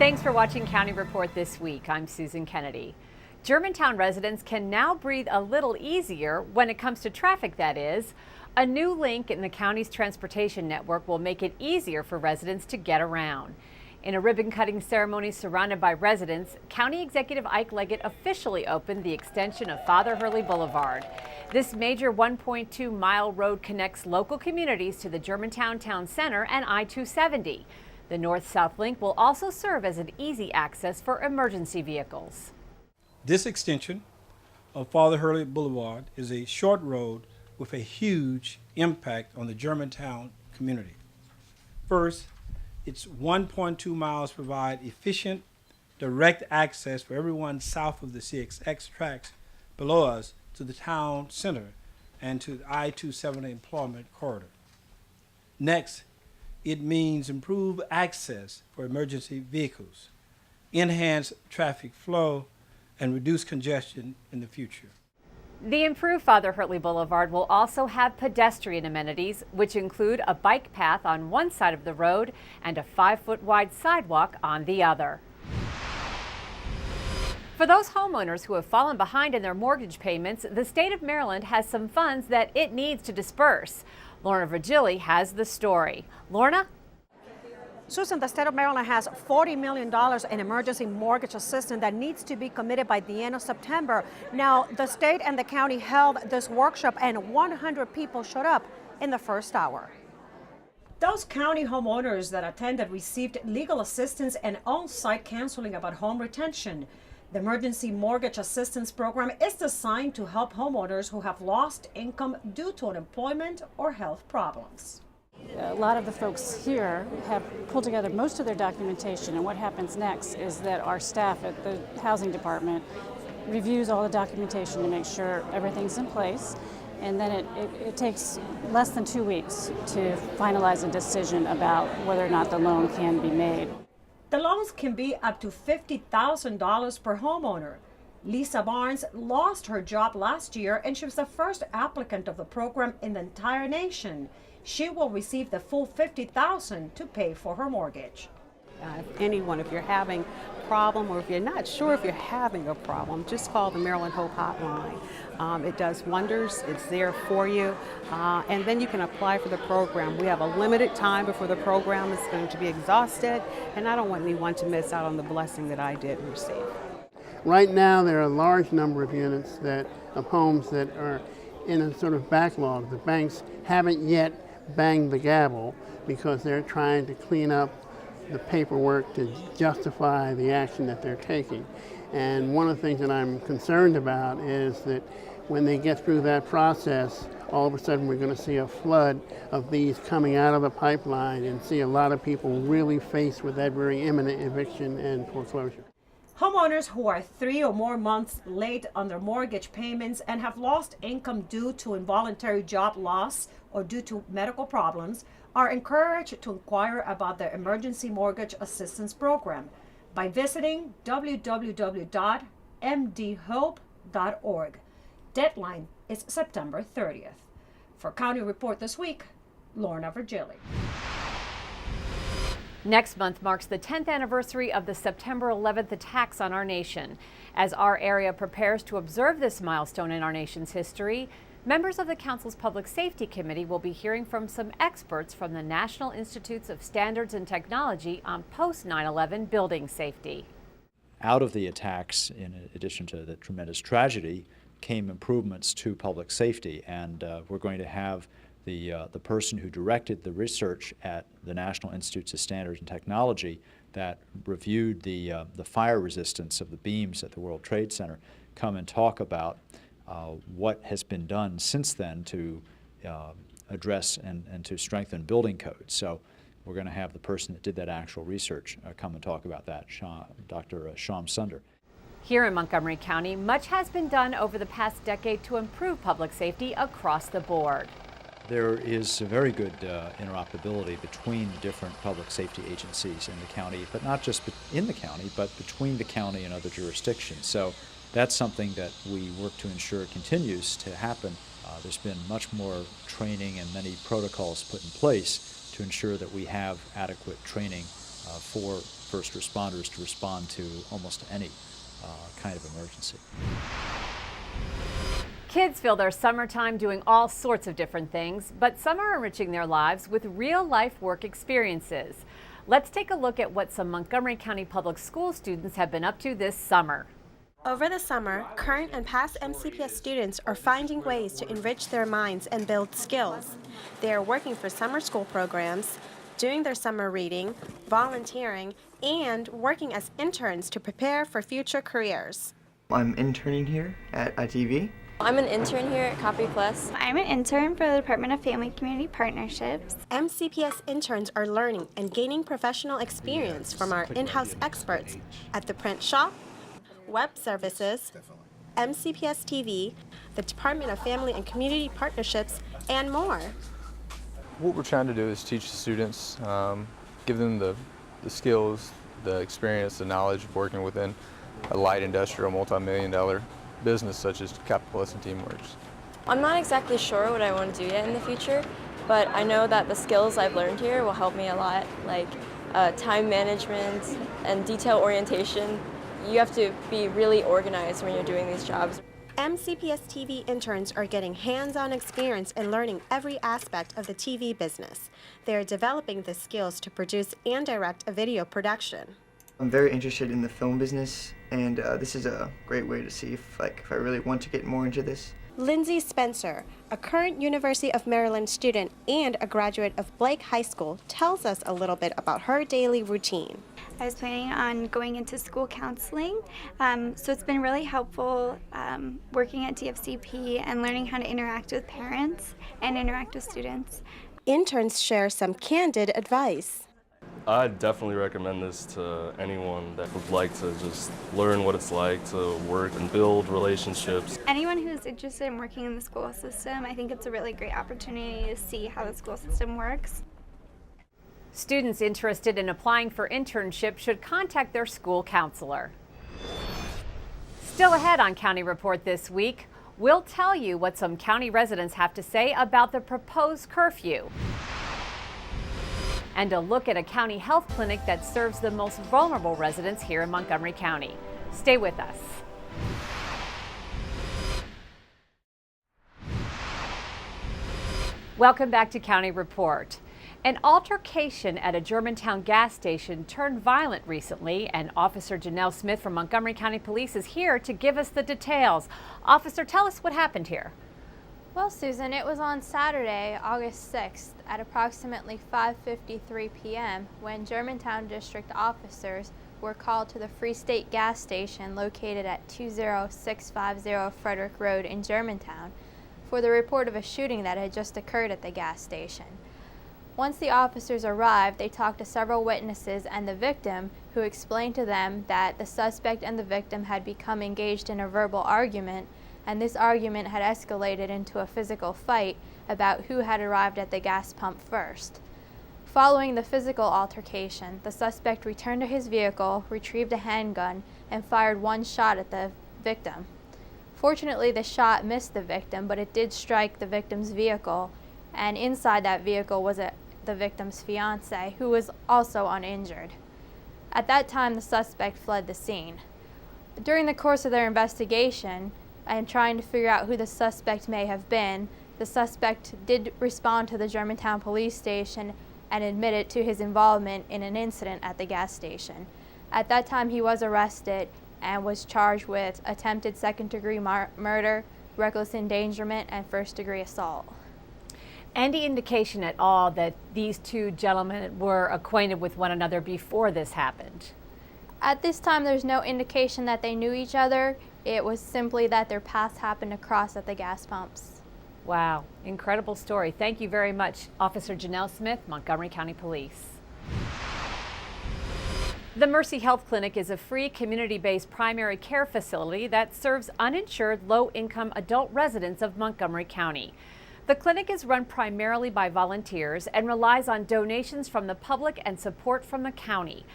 Thanks for watching County Report this week. I'm Susan Kennedy. Germantown residents can now breathe a little easier when it comes to traffic, that is. A new link in the county's transportation network will make it easier for residents to get around. In a ribbon-cutting ceremony surrounded by residents, County Executive Ike Leggett officially opened the extension of Father Hurley Boulevard. This major 1.2-mile road connects local communities to the Germantown Town Center and I-270. The north-south link will also serve as an easy access for emergency vehicles. This extension of Father Hurley Boulevard is a short road with a huge impact on the Germantown community. First, its 1.2 miles provide efficient, direct access for everyone south of the CXX tracks below us to the town center and to the I-270 employment corridor. Next, it means improved access for emergency vehicles, enhanced traffic flow, and reduced congestion in the future. The improved Father Hurley Boulevard will also have pedestrian amenities, which include a bike path on one side of the road and a 5-foot wide sidewalk on the other. For those homeowners who have fallen behind in their mortgage payments, the state of Maryland has some funds that it needs to disperse. Lorna Virgili has the story. Lorna? Susan, the state of Maryland has $40 million in emergency mortgage assistance that needs to be committed by the end of September. Now, the state and the county held this workshop and 100 people showed up in the first hour. Those county homeowners that attended received legal assistance and on-site counseling about home retention. The Emergency Mortgage Assistance Program is designed to help homeowners who have lost income due to unemployment or health problems. A lot of the folks here have pulled together most of their documentation, and what happens next is that our staff at the housing department reviews all the documentation to make sure everything's in place, and then it takes less than 2 weeks to finalize a decision about whether or not the loan can be made. The loans can be up to $50,000 per homeowner. Lisa Barnes lost her job last year, and she was the first applicant of the program in the entire nation. She will receive the full $50,000 to pay for her mortgage. If you're having a problem or if you're not sure if you're having a problem, just call the Maryland Hope Hotline. It does wonders. It's there for you. And then you can apply for the program. We have a limited time before the program is going to be exhausted, and I don't want anyone to miss out on the blessing that I did receive. Right now, there are a large number of units of homes that are in a sort of backlog. The banks haven't yet banged the gavel because they're trying to clean up the paperwork to justify the action that they're taking. And one of the things that I'm concerned about is that when they get through that process, all of a sudden we're going to see a flood of these coming out of the pipeline and see a lot of people really faced with that very imminent eviction and foreclosure. Homeowners who are 3 or more months late on their mortgage payments and have lost income due to involuntary job loss or due to medical problems are encouraged to inquire about the Emergency Mortgage Assistance Program by visiting www.mdhope.org. Deadline is September 30th. For County Report this week, Lorna Virgili. Next month marks the 10th anniversary of the September 11th attacks on our nation. As our area prepares to observe this milestone in our nation's history, members of the Council's Public Safety Committee will be hearing from some experts from the National Institutes of Standards and Technology on post-9/11 building safety. Out of the attacks, in addition to the tremendous tragedy, came improvements to public safety, and we're going to have the person who directed the research at the National Institutes of Standards and Technology that reviewed the fire resistance of the beams at the World Trade Center come and talk about what has been done since then to address and to strengthen building codes. So we're going to have the person that did that actual research come and talk about that, Dr. Sham Sunder. Here in Montgomery County, much has been done over the past decade to improve public safety across the board. There is a very good interoperability between the different public safety agencies in the county, but not just in the county, but between the county and other jurisdictions. So that's something that we work to ensure continues to happen. There's been much more training and many protocols put in place to ensure that we have adequate training for first responders to respond to almost any kind of emergency. Kids fill their summertime doing all sorts of different things, but some are enriching their lives with real-life work experiences. Let's take a look at what some Montgomery County Public School students have been up to this summer. Over the summer, current and past MCPS students are finding ways to enrich their minds and build skills. They are working for summer school programs, doing their summer reading, volunteering, and working as interns to prepare for future careers. I'm interning here at ITV. I'm an intern here at Copy Plus. I'm an intern for the Department of Family Community Partnerships. MCPS interns are learning and gaining professional experience from our in-house experts at the print shop, web services, MCPS TV, the Department of Family and Community Partnerships, and more. What we're trying to do is teach the students, give them the skills, the experience, the knowledge of working within a light industrial multi-million-dollar business such as Copy Plus and Teamworks. I'm not exactly sure what I want to do yet in the future, but I know that the skills I've learned here will help me a lot, like time management and detail orientation. You have to be really organized when you're doing these jobs. MCPS TV interns are getting hands-on experience and learning every aspect of the TV business. They are developing the skills to produce and direct a video production. I'm very interested in the film business, and this is a great way to see if I really want to get more into this. Lindsay Spencer, a current University of Maryland student and a graduate of Blake High School, tells us a little bit about her daily routine. I was planning on going into school counseling, so it's been really helpful working at DFCP and learning how to interact with parents and interact with students. Interns share some candid advice. I definitely recommend this to anyone that would like to just learn what it's like to work and build relationships. Anyone who's interested in working in the school system, I think it's a really great opportunity to see how the school system works. Students interested in applying for internships should contact their school counselor. Still ahead on County Report this week, we'll tell you what some county residents have to say about the proposed curfew. And a look at a county health clinic that serves the most vulnerable residents here in Montgomery County. Stay with us. Welcome back to County Report. An altercation at a Germantown gas station turned violent recently, and Officer Janelle Smith from Montgomery County Police is here to give us the details. Officer, tell us what happened here. Well, Susan, it was on Saturday, August 6th at approximately 5:53 p.m. when Germantown District officers were called to the Free State gas station located at 20650 Frederick Road in Germantown for the report of a shooting that had just occurred at the gas station. Once the officers arrived, they talked to several witnesses and the victim, who explained to them that the suspect and the victim had become engaged in a verbal argument, and this argument had escalated into a physical fight about who had arrived at the gas pump first. Following the physical altercation, the suspect returned to his vehicle, retrieved a handgun, and fired one shot at the victim. Fortunately, the shot missed the victim, but it did strike the victim's vehicle, and inside that vehicle was the victim's fiance, who was also uninjured. At that time, the suspect fled the scene. During the course of their investigation, and trying to figure out who the suspect may have been, the suspect did respond to the Germantown police station and admitted to his involvement in an incident at the gas station. At that time, he was arrested and was charged with attempted second-degree murder, reckless endangerment, and first-degree assault. Any indication at all that these two gentlemen were acquainted with one another before this happened? At this time, there's no indication that they knew each other. It was simply that their paths happened to cross at the gas pumps. Wow, incredible story. Thank you very much, Officer Janelle Smith, Montgomery County Police. The Mercy Health Clinic is a free community-based primary care facility that serves uninsured, low-income adult residents of Montgomery County. The clinic is run primarily by volunteers and relies on donations from the public and support from the county.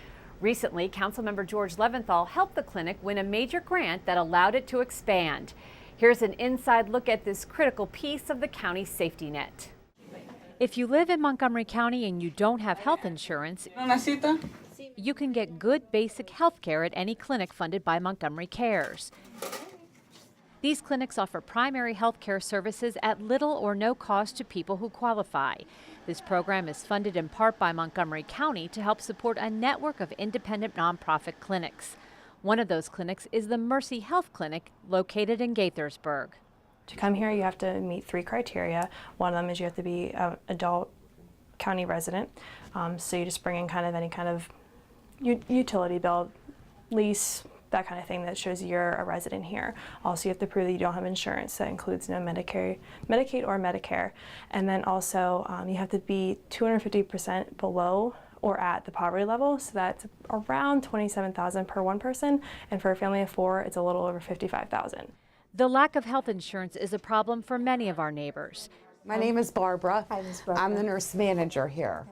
Recently, Councilmember George Leventhal helped the clinic win a major grant that allowed it to expand. Here's an inside look at this critical piece of the county's safety net. If you live in Montgomery County and you don't have health insurance, you can get good basic health care at any clinic funded by Montgomery Cares. These clinics offer primary health care services at little or no cost to people who qualify. This program is funded in part by Montgomery County to help support a network of independent nonprofit clinics. One of those clinics is the Mercy Health Clinic located in Gaithersburg. To come here, you have to meet 3 criteria. One of them is you have to be an adult county resident. So you just bring in kind of any kind of utility bill, lease, that kind of thing that shows you're a resident here. Also, you have to prove that you don't have insurance. That includes no Medicaid or Medicare. And then also, you have to be 250% below or at the poverty level. So that's around $27,000 per one person. And for a family of 4, it's a little over $55,000. The lack of health insurance is a problem for many of our neighbors. My name is Barbara. Hi, Ms. Barbara. I'm the nurse manager here.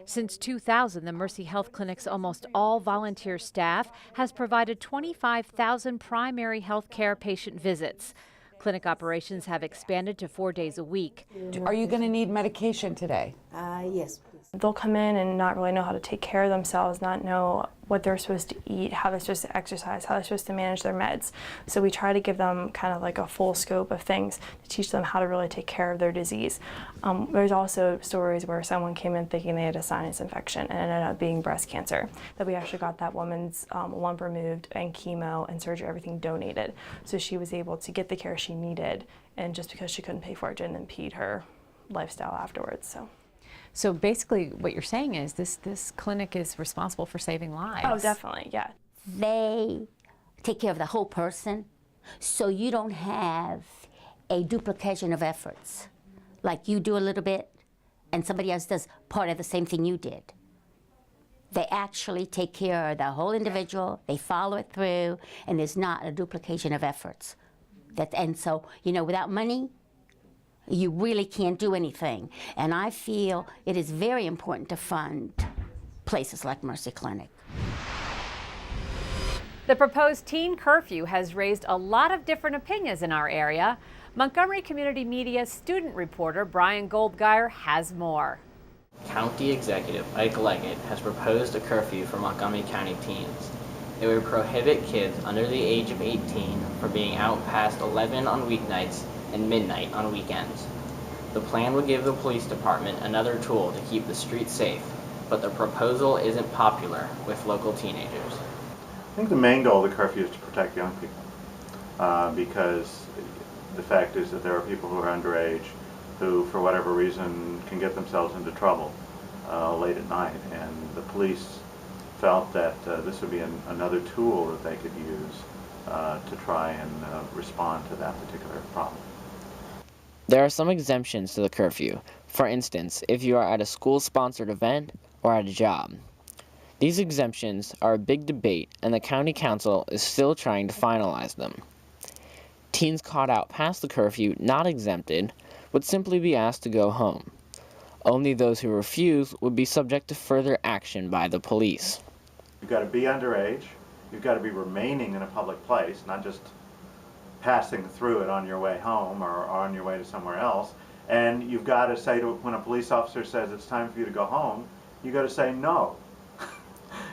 Since 2000, the Mercy Health Clinic's almost all volunteer staff has provided 25,000 primary health care patient visits. Clinic operations have expanded to 4 days a week. Are you going to need medication today? Yes, please. They'll come in and not really know how to take care of themselves, not know what they're supposed to eat, how they're supposed to exercise, how they're supposed to manage their meds. So we try to give them kind of like a full scope of things to teach them how to really take care of their disease. There's also stories where someone came in thinking they had a sinus infection and it ended up being breast cancer. That we actually got that woman's lump removed and chemo and surgery, everything donated. So she was able to get the care she needed, and just because she couldn't pay for it didn't impede her lifestyle afterwards. So basically what you're saying is this clinic is responsible for saving lives. Oh, definitely, yeah. They take care of the whole person, so you don't have a duplication of efforts. Like you do a little bit, and somebody else does part of the same thing you did. They actually take care of the whole individual, they follow it through, and there's not a duplication of efforts. And so, you know, without money, you really can't do anything. And I feel it is very important to fund places like Mercy Clinic. The proposed teen curfew has raised a lot of different opinions in our area. Montgomery Community Media student reporter Brian Goldgeier has more. County Executive Ike Leggett has proposed a curfew for Montgomery County teens. It would prohibit kids under the age of 18 from being out past 11 on weeknights and midnight on weekends. The plan would give the police department another tool to keep the streets safe, but the proposal isn't popular with local teenagers. I think the main goal of the curfew is to protect young people, because the fact is that there are people who are underage who, for whatever reason, can get themselves into trouble late at night, and the police felt that this would be another tool that they could use to try and respond to that particular problem. There are some exemptions to the curfew. For instance, if you are at a school-sponsored event or at a job. These exemptions are a big debate, and the county council is still trying to finalize them. Teens caught out past the curfew not exempted would simply be asked to go home. Only those who refuse would be subject to further action by the police. You've got to be underage, you've got to be remaining in a public place, not just passing through it on your way home or on your way to somewhere else. And you've got to say to, when a police officer says it's time for you to go home, you got to say no.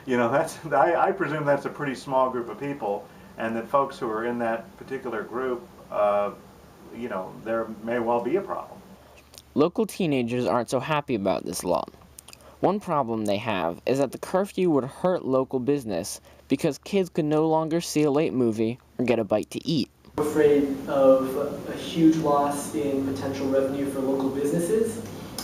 You know, I presume that's a pretty small group of people, and that folks who are in that particular group, you know, there may well be a problem. Local teenagers aren't so happy about this law. One problem they have is that the curfew would hurt local business because kids could no longer see a late movie or get a bite to eat. We're afraid of a huge loss in potential revenue for local businesses.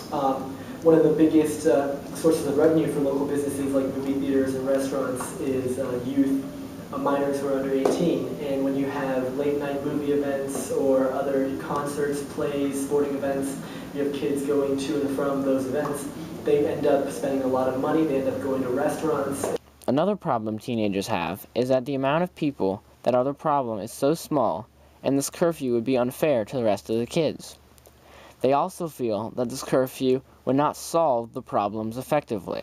One of the biggest sources of revenue for local businesses like movie theaters and restaurants is youth, minors who are under 18. And when you have late night movie events or other concerts, plays, sporting events, you have kids going to and from those events, they end up spending a lot of money, they end up going to restaurants. Another problem teenagers have is that the amount of people that are the problem is so small, and this curfew would be unfair to the rest of the kids. They also feel that this curfew would not solve the problems effectively.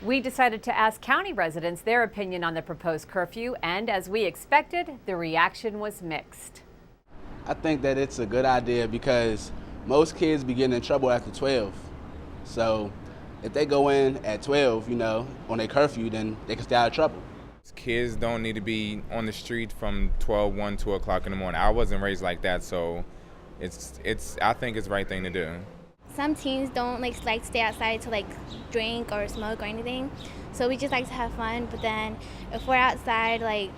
We decided to ask county residents their opinion on the proposed curfew, and as we expected, the reaction was mixed. I think that it's a good idea because most kids be getting in trouble after 12. So If they go in at 12, you know, on their curfew, then they can stay out of trouble. Kids don't need to be on the street from 12, 1, 2 o'clock in the morning. I wasn't raised like that, so I think it's the right thing to do. Some teens don't like to stay outside to like drink or smoke or anything, so we just like to have fun. But then if we're outside like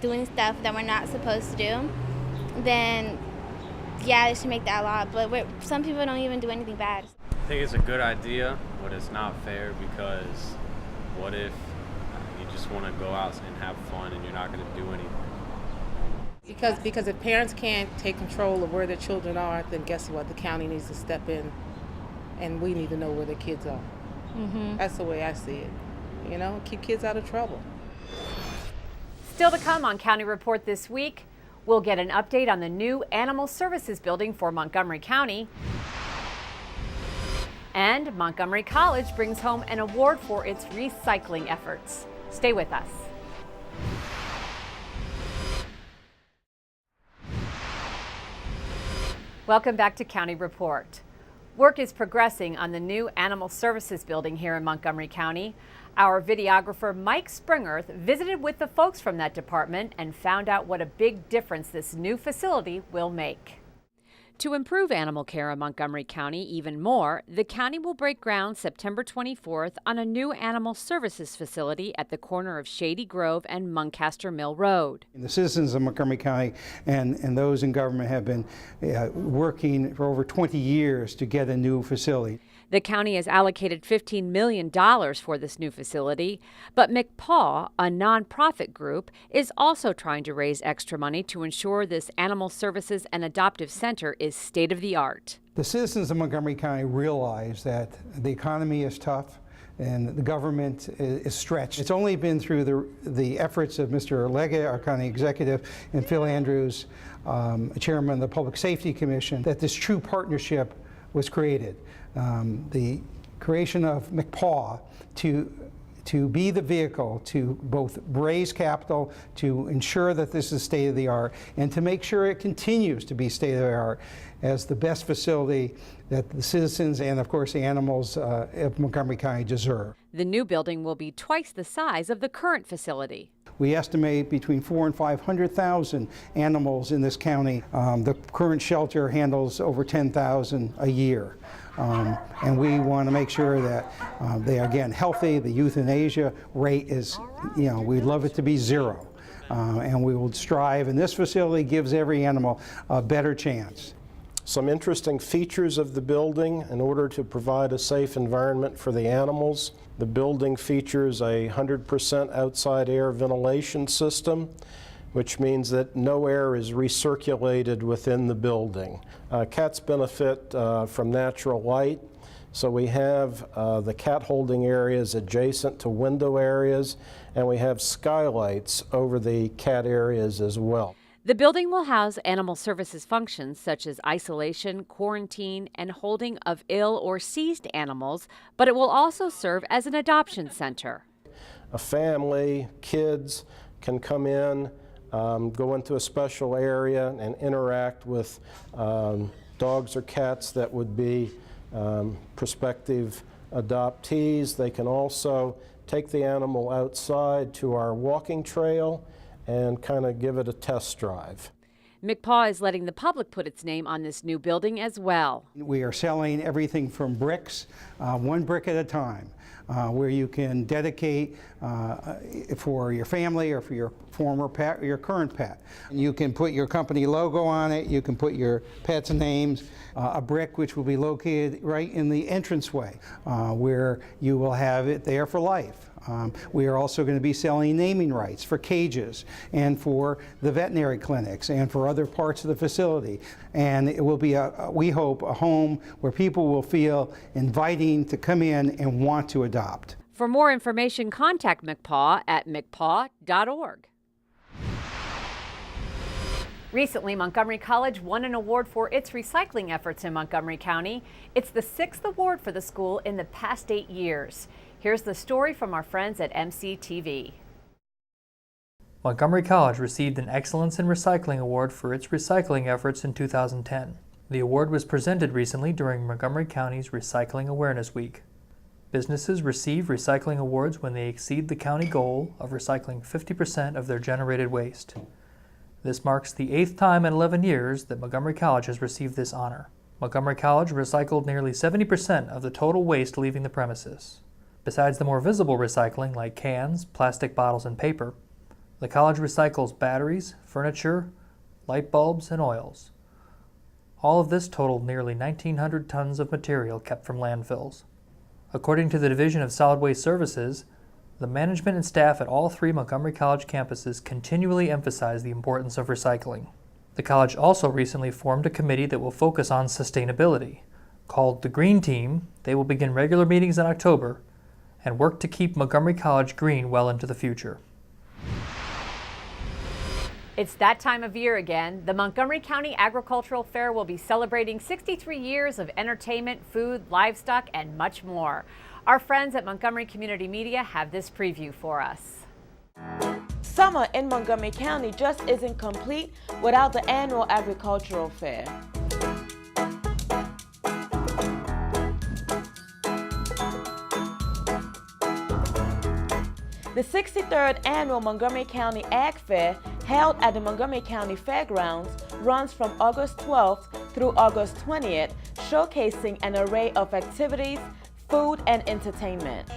doing stuff that we're not supposed to do, then yeah, they should make that law. But some people don't even do anything bad. I think it's a good idea, but it's not fair because what if you just want to go out and have fun and you're not going to do anything? Because if parents can't take control of where their children are, then guess what? The county needs to step in, and we need to know where their kids are. That's the way I see it. You know, keep kids out of trouble. Still to come on County Report this week, we'll get an update on the new Animal Services building for Montgomery County. And Montgomery College brings home an award for its recycling efforts. Stay with us. Welcome back to County Report. Work is progressing on the new Animal Services building here in Montgomery County. Our videographer Mike Springerth visited with the folks from that department and found out what a big difference this new facility will make. To improve animal care in Montgomery County even more, the county will break ground September 24th on a new animal services facility at the corner of Shady Grove and Muncaster Mill Road. The citizens of Montgomery County and those in government have been working for over 20 years to get a new facility. The county has allocated $15 million for this new facility, but McPaw, a nonprofit group, is also trying to raise extra money to ensure this animal services and adoptive center is state-of-the-art. The citizens of Montgomery County realize that the economy is tough and the government is stretched. It's only been through the efforts of Mr. Leggett, our county executive, and Phil Andrews, chairman of the Public Safety Commission, that this true partnership was created. The creation of McPaw to be the vehicle to both raise capital, to ensure that this is state-of-the-art, and to make sure it continues to be state-of-the-art as the best facility that the citizens and, of course, the animals of Montgomery County deserve. The new building will be twice the size of the current facility. We estimate between 400,000 and 500,000 animals in this county. The current shelter handles over 10,000 a year. And we want to make sure that they are, again, healthy. The euthanasia rate is, we'd love it to be zero. And we will strive, and this facility gives every animal a better chance. Some interesting features of the building in order to provide a safe environment for the animals. The building features a 100% outside air ventilation system, which means that no air is recirculated within the building. Cats benefit from natural light, so we have the cat holding areas adjacent to window areas, and we have skylights over the cat areas as well. The building will house animal services functions such as isolation, quarantine, and holding of ill or seized animals, but it will also serve as an adoption center. A family, kids can come in, go into a special area and interact with dogs or cats that would be prospective adoptees. They can also take the animal outside to our walking trail and kind of give it a test drive. McPaw is letting the public put its name on this new building as well. We are selling everything from bricks, one brick at a time, where you can dedicate for your family or for your former pet or your current pet. You can put your company logo on it, you can put your pet's names, a brick which will be located right in the entranceway, where you will have it there for life. We are also going to be selling naming rights for cages and for the veterinary clinics and for other parts of the facility. And it will be, we hope, a home where people will feel inviting to come in and want to adopt. For more information, contact McPaw at mcpaw.org. Recently, Montgomery College won an award for its recycling efforts in Montgomery County. It's the 6th award for the school in the past 8 years. Here's the story from our friends at MCTV. Montgomery College received an Excellence in Recycling Award for its recycling efforts in 2010. The award was presented recently during Montgomery County's Recycling Awareness Week. Businesses receive recycling awards when they exceed the county goal of recycling 50% of their generated waste. This marks the 8th time in 11 years that Montgomery College has received this honor. Montgomery College recycled nearly 70% of the total waste leaving the premises. Besides the more visible recycling like cans, plastic bottles, and paper, the college recycles batteries, furniture, light bulbs, and oils. All of this totaled nearly 1,900 tons of material kept from landfills. According to the Division of Solid Waste Services, the management and staff at all 3 Montgomery College campuses continually emphasize the importance of recycling. The college also recently formed a committee that will focus on sustainability. Called the Green Team, they will begin regular meetings in October and work to keep Montgomery College green well into the future. It's that time of year again. The Montgomery County Agricultural Fair will be celebrating 63 years of entertainment, food, livestock, and much more. Our friends at Montgomery Community Media have this preview for us. Summer in Montgomery County just isn't complete without the annual Agricultural Fair. The 63rd Annual Montgomery County Ag Fair, held at the Montgomery County Fairgrounds, runs from August 12th through August 20th, showcasing an array of activities, food, and entertainment.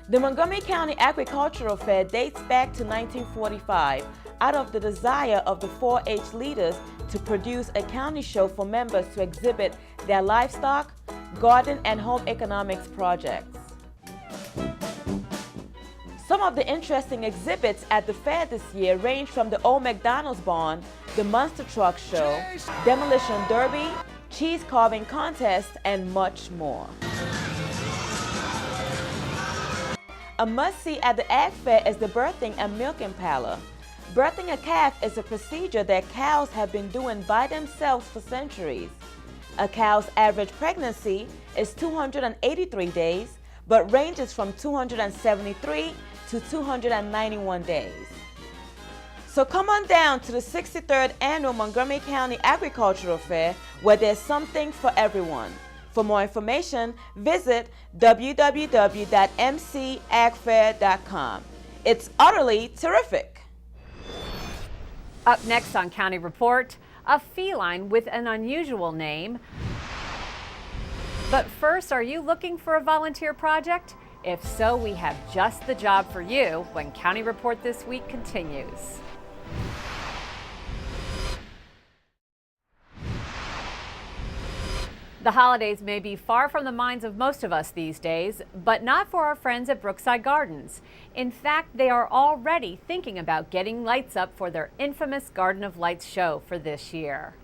The Montgomery County Agricultural Fair dates back to 1945 out of the desire of the 4-H leaders to produce a county show for members to exhibit their livestock, garden, and home economics projects. Some of the interesting exhibits at the fair this year range from the old McDonald's barn, the monster truck show, demolition derby, cheese carving contest, and much more. A must-see at the Ag Fair is the birthing and milking parlor. Birthing a calf is a procedure that cows have been doing by themselves for centuries. A cow's average pregnancy is 283 days, but ranges from 273 to 291 days. So come on down to the 63rd Annual Montgomery County Agricultural Fair, where there's something for everyone. For more information, visit www.mcagfair.com. It's utterly terrific. Up next on County Report, a feline with an unusual name. But first, are you looking for a volunteer project? If so, we have just the job for you when County Report This Week continues. The holidays may be far from the minds of most of us these days, but not for our friends at Brookside Gardens. In fact, they are already thinking about getting lights up for their infamous Garden of Lights show for this year.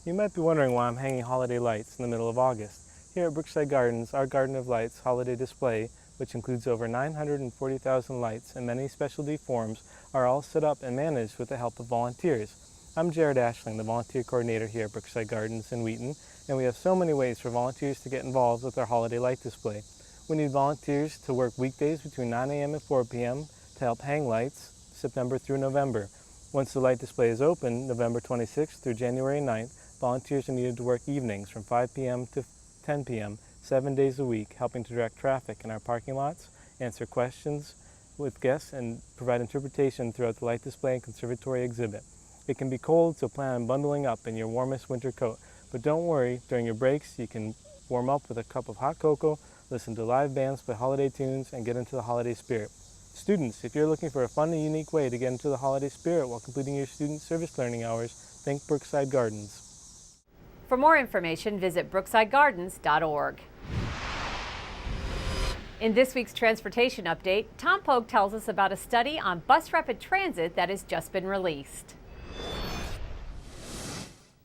You might be wondering why I'm hanging holiday lights in the middle of August. Here at Brookside Gardens, our Garden of Lights holiday display, which includes over 940,000 lights in many specialty forms, are all set up and managed with the help of volunteers. I'm Jared Ashling, the volunteer coordinator here at Brookside Gardens in Wheaton, and we have so many ways for volunteers to get involved with our holiday light display. We need volunteers to work weekdays between 9 a.m. and 4 p.m. to help hang lights September through November. Once the light display is open, November 26th through January 9th, volunteers are needed to work evenings from 5 p.m. to 10 p.m., 7 days a week, helping to direct traffic in our parking lots, answer questions with guests, and provide interpretation throughout the light display and conservatory exhibit. It can be cold, so plan on bundling up in your warmest winter coat. But don't worry, during your breaks you can warm up with a cup of hot cocoa, listen to live bands play holiday tunes, and get into the holiday spirit. Students, if you're looking for a fun and unique way to get into the holiday spirit while completing your student service learning hours, think Brookside Gardens. For more information, visit brooksidegardens.org. In this week's transportation update, Tom Pogue tells us about a study on bus rapid transit that has just been released.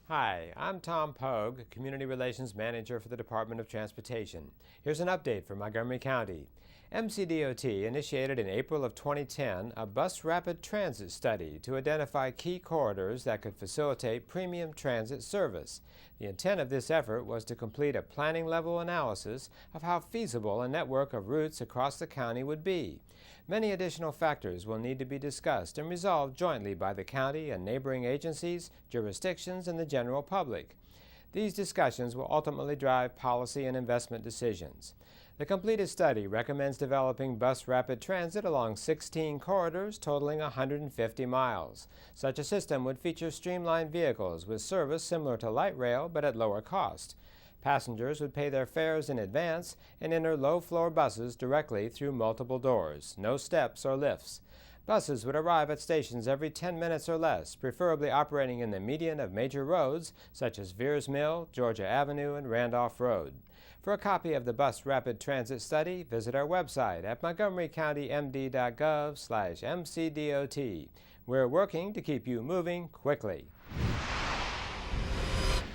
Hi, I'm Tom Pogue, Community Relations Manager for the Department of Transportation. Here's an update from Montgomery County. MCDOT initiated in April of 2010 a bus rapid transit study to identify key corridors that could facilitate premium transit service. The intent of this effort was to complete a planning-level analysis of how feasible a network of routes across the county would be. Many additional factors will need to be discussed and resolved jointly by the county and neighboring agencies, jurisdictions, and the general public. These discussions will ultimately drive policy and investment decisions. The completed study recommends developing bus rapid transit along 16 corridors totaling 150 miles. Such a system would feature streamlined vehicles with service similar to light rail but at lower cost. Passengers would pay their fares in advance and enter low-floor buses directly through multiple doors, no steps or lifts. Buses would arrive at stations every 10 minutes or less, preferably operating in the median of major roads such as Veers Mill, Georgia Avenue, and Randolph Road. For a copy of the Bus Rapid Transit Study, visit our website at montgomerycountymd.gov/MCDOT. We're working to keep you moving quickly.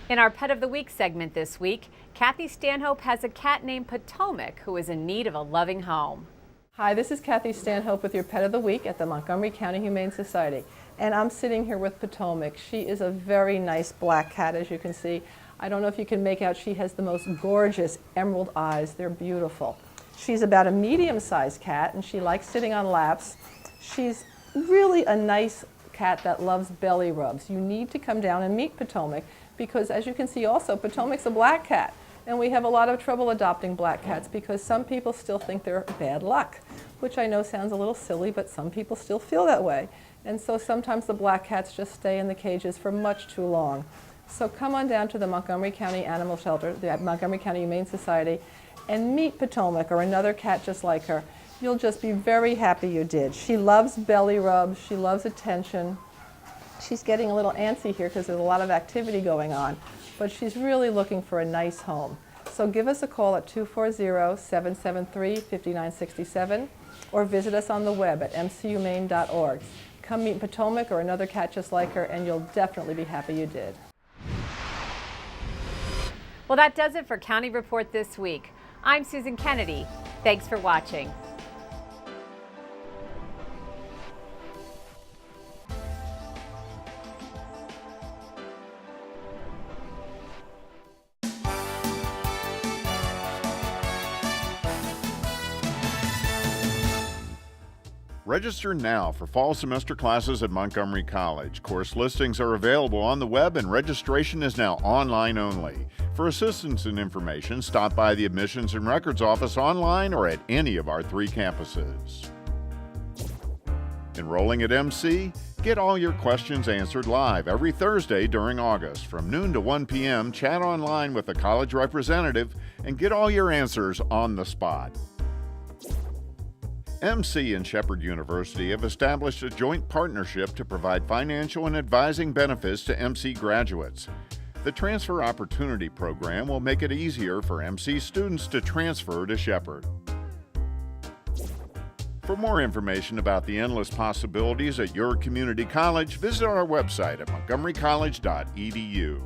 In our Pet of the Week segment this week, Kathi Stanhope has a cat named Potomac who is in need of a loving home. Hi, this is Kathi Stanhope with your Pet of the Week at the Montgomery County Humane Society. And I'm sitting here with Potomac. She is a very nice black cat, as you can see. I don't know if you can make out, she has the most gorgeous emerald eyes. They're beautiful. She's about a medium-sized cat, and she likes sitting on laps. She's really a nice cat that loves belly rubs. You need to come down and meet Potomac because, as you can see also, Potomac's a black cat. And we have a lot of trouble adopting black cats because some people still think they're bad luck, which I know sounds a little silly, but some people still feel that way. And so sometimes the black cats just stay in the cages for much too long. So come on down to the Montgomery County Animal Shelter, the Montgomery County Humane Society, and meet Potomac or another cat just like her. You'll just be very happy you did. She loves belly rubs, she loves attention. She's getting a little antsy here because there's a lot of activity going on, but she's really looking for a nice home. So give us a call at 240-773-5967 or visit us on the web at mchumane.org. Come meet Potomac or another cat just like her, and you'll definitely be happy you did. Well, that does it for County Report this week. I'm Susan Kennedy. Thanks for watching. Register now for fall semester classes at Montgomery College. Course listings are available on the web and registration is now online only. For assistance and information, stop by the Admissions and Records Office online or at any of our 3 campuses. Enrolling at MC? Get all your questions answered live every Thursday during August. From noon to 1 p.m., chat online with a college representative and get all your answers on the spot. MC and Shepherd University have established a joint partnership to provide financial and advising benefits to MC graduates. The Transfer Opportunity Program will make it easier for MC students to transfer to Shepherd. For more information about the endless possibilities at your community college, visit our website at montgomerycollege.edu.